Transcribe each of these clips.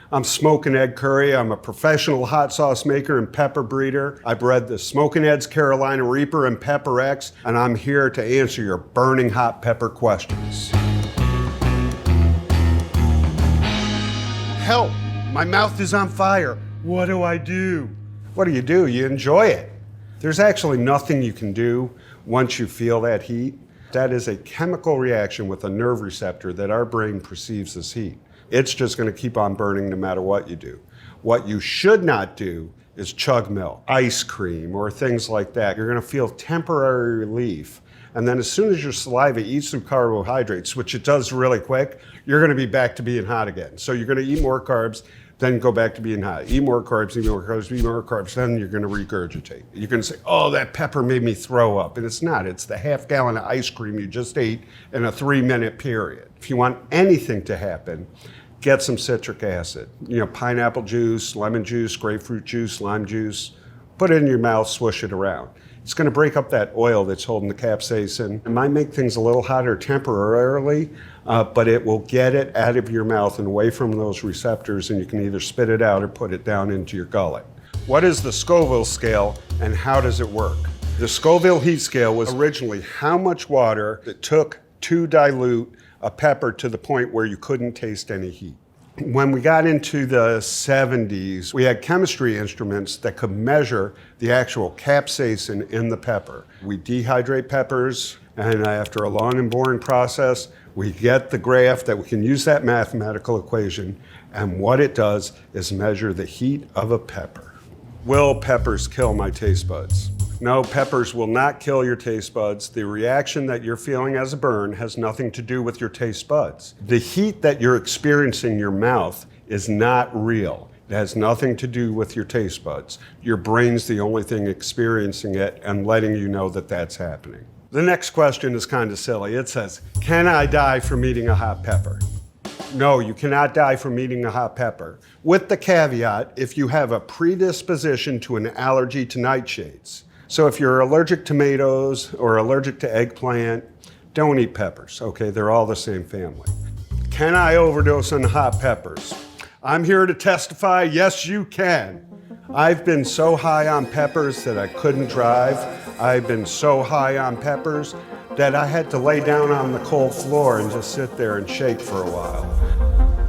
I'm Smokin Ed Currie. I'm a professional hot sauce maker and pepper breeder. I bred the Smokin Ed's Carolina Reaper and Pepper X, and I'm here to answer your burning hot pepper questions. Help! My mouth is on fire. What do I do? What do? You enjoy it. There's actually nothing you can do once you feel that heat. That is a chemical reaction with a nerve receptor that our brain perceives as heat. It's just going to keep on burning no matter what you do. What you should not do is chug milk, ice cream, or things like that. You're going to feel temporary relief. And then as soon as your saliva eats some carbohydrates, which it does really quick, you're going to be back to being hot again. So you're going to eat more carbs, then go back to being hot. Eat more carbs, eat more carbs, eat more carbs, then you're going to regurgitate. You're going to say, oh, that pepper made me throw up. And it's not. It's the half gallon of ice cream you just ate in a 3-minute period. If you want anything to happen, get some citric acid. Pineapple juice, lemon juice, grapefruit juice, lime juice. Put it in your mouth, swish it around. It's going to break up that oil that's holding the capsaicin. It might make things a little hotter temporarily, but it will get it out of your mouth and away from those receptors, and you can either spit it out or put it down into your gullet. What is the Scoville scale and how does it work? The Scoville heat scale was originally how much water it took to dilute a pepper to the point where you couldn't taste any heat. When we got into the 70s, we had chemistry instruments that could measure the actual capsaicin in the pepper. We dehydrate peppers, and after a long and boring process, we get the graph that we can use that mathematical equation, and what it does is measure the heat of a pepper. Will peppers kill my taste buds? No, peppers will not kill your taste buds. The reaction that you're feeling as a burn has nothing to do with your taste buds. The heat that you're experiencing in your mouth is not real. It has nothing to do with your taste buds. Your brain's the only thing experiencing it and letting you know that that's happening. The next question is kind of silly. It says, can I die from eating a hot pepper? No, you cannot die from eating a hot pepper. With the caveat, if you have a predisposition to an allergy to nightshades. So if you're allergic to tomatoes or allergic to eggplant, don't eat peppers, okay? They're all the same family. Can I overdose on hot peppers? I'm here to testify, yes, you can. I've been so high on peppers that I couldn't drive. I've been so high on peppers that I had to lay down on the cold floor and just sit there and shake for a while.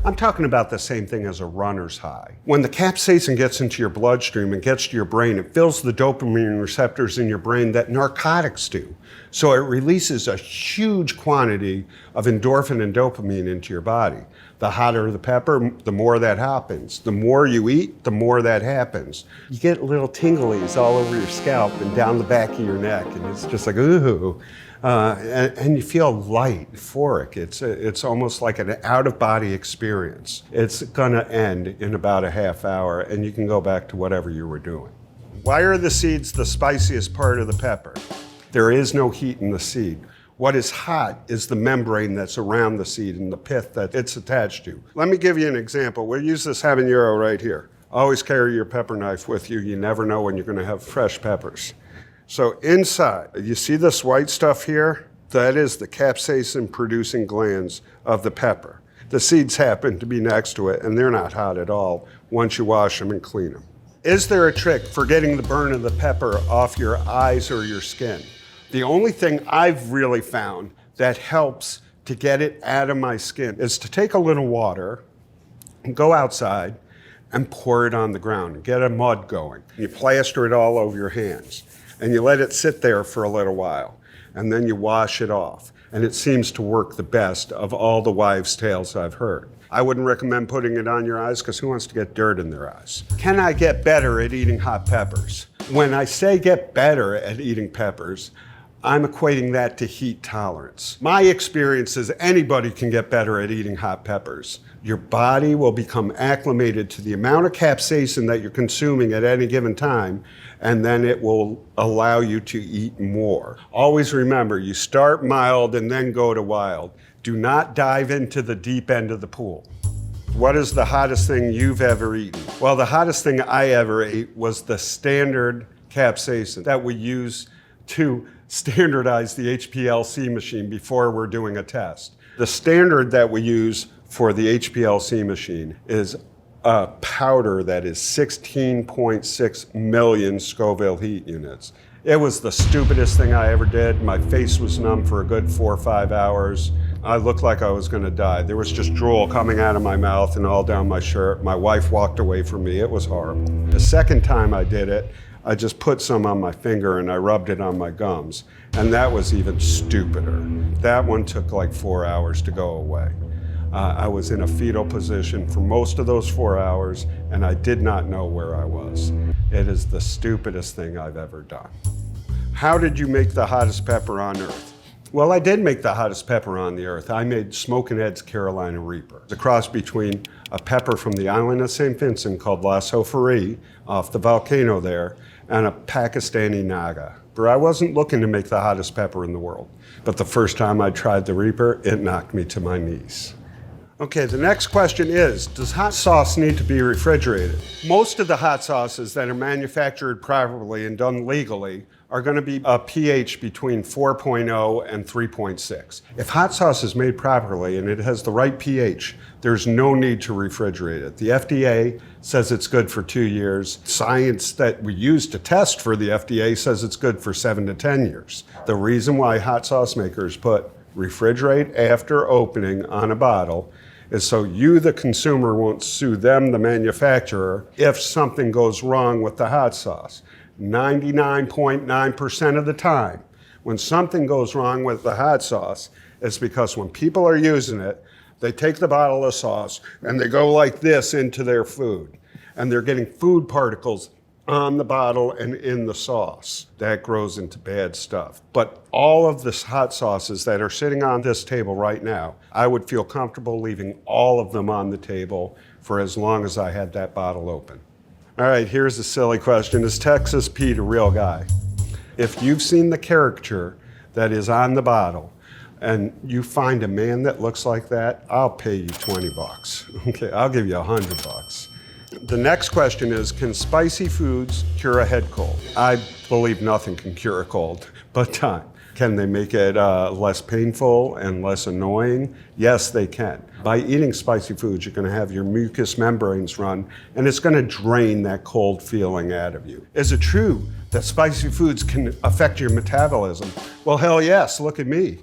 I'm talking about the same thing as a runner's high. When the capsaicin gets into your bloodstream and gets to your brain, it fills the dopamine receptors in your brain that narcotics do. So it releases a huge quantity of endorphin and dopamine into your body. The hotter the pepper, the more that happens. The more you eat, the more that happens. You get little tinglies all over your scalp and down the back of your neck, and it's just like, ooh. And you feel light, euphoric. It's almost like an out-of-body experience. It's gonna end in about a half hour, and you can go back to whatever you were doing. Why are the seeds the spiciest part of the pepper? There is no heat in the seed. What is hot is the membrane that's around the seed and the pith that it's attached to. Let me give you an example. We'll use this habanero right here. Always carry your pepper knife with you. You never know when you're gonna have fresh peppers. So inside, you see this white stuff here? That is the capsaicin producing glands of the pepper. The seeds happen to be next to it, and they're not hot at all once you wash them and clean them. Is there a trick for getting the burn of the pepper off your eyes or your skin? The only thing I've really found that helps to get it out of my skin is to take a little water and go outside and pour it on the ground and get a mud going. You plaster it all over your hands. And you let it sit there for a little while, and then you wash it off. And it seems to work the best of all the wives' tales I've heard. I wouldn't recommend putting it on your eyes because who wants to get dirt in their eyes? Can I get better at eating hot peppers? When I say get better at eating peppers, I'm equating that to heat tolerance. My experience is anybody can get better at eating hot peppers. Your body will become acclimated to the amount of capsaicin that you're consuming at any given time, and then it will allow you to eat more. Always remember, you start mild and then go to wild. Do not dive into the deep end of the pool. What is the hottest thing you've ever eaten? Well, the hottest thing I ever ate was the standard capsaicin that we use to standardize the HPLC machine before we're doing a test. The standard that we use for the HPLC machine is a powder that is 16.6 million Scoville heat units. It was the stupidest thing I ever did. My face was numb for a good 4 or 5 hours. I looked like I was gonna die. There was just drool coming out of my mouth and all down my shirt. My wife walked away from me. It was horrible. The second time I did it, I just put some on my finger and I rubbed it on my gums. And that was even stupider. That one took like 4 hours to go away. I was in a fetal position for most of those 4 hours and I did not know where I was. It is the stupidest thing I've ever done. How did you make the hottest pepper on earth? Well, I did make the hottest pepper on the earth. I made Smokin Ed's Carolina Reaper. It's a cross between a pepper from the island of St. Vincent called La Soufrière off the volcano there, and a Pakistani Naga. But I wasn't looking to make the hottest pepper in the world. But the first time I tried the Reaper, it knocked me to my knees. Okay, the next question is, does hot sauce need to be refrigerated? Most of the hot sauces that are manufactured properly and done legally are going to be a pH between 4.0 and 3.6. If hot sauce is made properly and it has the right pH, there's no need to refrigerate it. The FDA says it's good for 2 years. Science that we use to test for the FDA says it's good for 7 to 10 years. The reason why hot sauce makers put refrigerate after opening on a bottle is so you, the consumer, won't sue them, the manufacturer, if something goes wrong with the hot sauce. 99.9% of the time, when something goes wrong with the hot sauce, it's because when people are using it, they take the bottle of sauce and they go like this into their food. And they're getting food particles on the bottle and in the sauce. That grows into bad stuff. But all of the hot sauces that are sitting on this table right now, I would feel comfortable leaving all of them on the table for as long as I had that bottle open. All right, here's a silly question. Is Texas Pete a real guy? If you've seen the caricature that is on the bottle and you find a man that looks like that, I'll pay you 20 bucks. Okay, I'll give you 100 bucks. The next question is, can spicy foods cure a head cold? I believe nothing can cure a cold but time. Can they make it less painful and less annoying? Yes, they can. By eating spicy foods, you're going to have your mucous membranes run, and it's going to drain that cold feeling out of you. Is it true that spicy foods can affect your metabolism? Well, hell yes, look at me.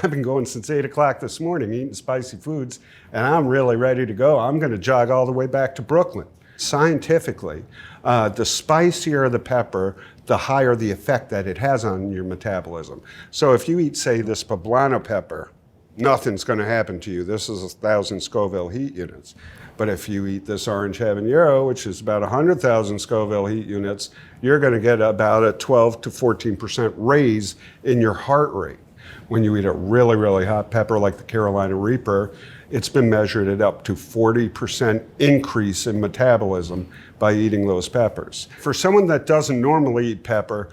I've been going since 8 o'clock this morning eating spicy foods, and I'm really ready to go. I'm going to jog all the way back to Brooklyn. Scientifically, the spicier the pepper, the higher the effect that it has on your metabolism. So if you eat, say, this poblano pepper, nothing's going to happen to you. This is 1,000 Scoville heat units. But if you eat this orange habanero, which is about 100,000 Scoville heat units, you're going to get about a 12 to 14% raise in your heart rate. When you eat a really, really hot pepper like the Carolina Reaper, it's been measured at up to 40% increase in metabolism by eating those peppers. For someone that doesn't normally eat pepper,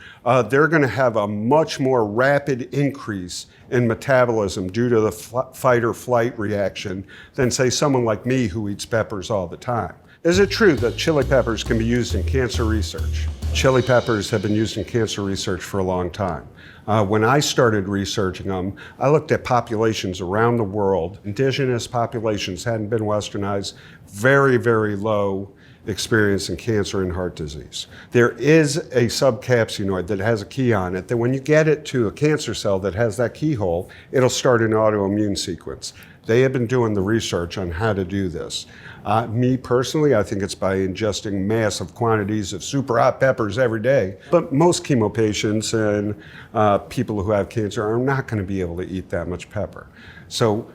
they're going to have a much more rapid increase in metabolism due to the fight or flight reaction than, say, someone like me who eats peppers all the time. Is it true that chili peppers can be used in cancer research? Chili peppers have been used in cancer research for a long time. When I started researching them, I looked at populations around the world. Indigenous populations hadn't been westernized, very, very low experience in cancer and heart disease. There is a subcapsuloid that has a key on it that when you get it to a cancer cell that has that keyhole, it'll start an autoimmune sequence. They have been doing the research on how to do this. Me personally, I think it's by ingesting massive quantities of super hot peppers every day. But most chemo patients and people who have cancer are not going to be able to eat that much pepper. So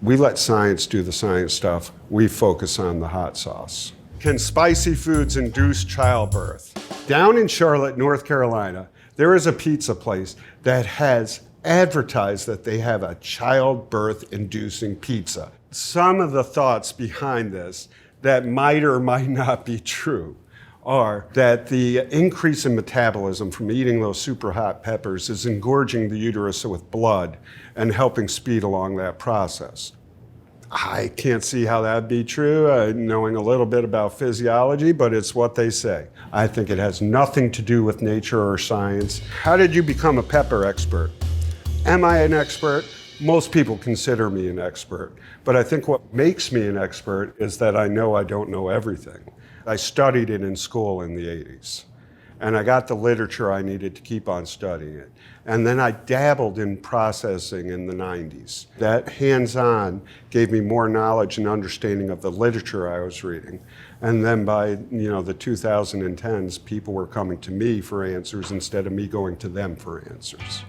we let science do the science stuff. We focus on the hot sauce. Can spicy foods induce childbirth? Down in Charlotte, North Carolina, there is a pizza place that has advertised that they have a childbirth-inducing pizza. Some of the thoughts behind this that might or might not be true are that the increase in metabolism from eating those super hot peppers is engorging the uterus with blood and helping speed along that process. I can't see how that'd be true, knowing a little bit about physiology, but it's what they say. I think it has nothing to do with nature or science. How did you become a pepper expert? Am I an expert? Most people consider me an expert, but I think what makes me an expert is that I know I don't know everything. I studied it in school in the 80s, and I got the literature I needed to keep on studying it. And then I dabbled in processing in the 90s. That hands-on gave me more knowledge and understanding of the literature I was reading. And then by the 2010s, people were coming to me for answers instead of me going to them for answers.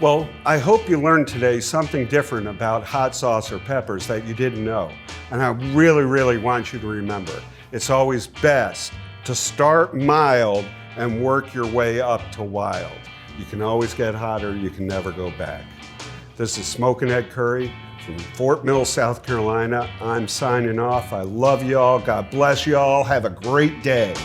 Well, I hope you learned today something different about hot sauce or peppers that you didn't know. And I really, really want you to remember, it's always best to start mild and work your way up to wild. You can always get hotter, you can never go back. This is Smokin Ed Currie from Fort Mill, South Carolina. I'm signing off. I love y'all. God bless y'all. Have a great day.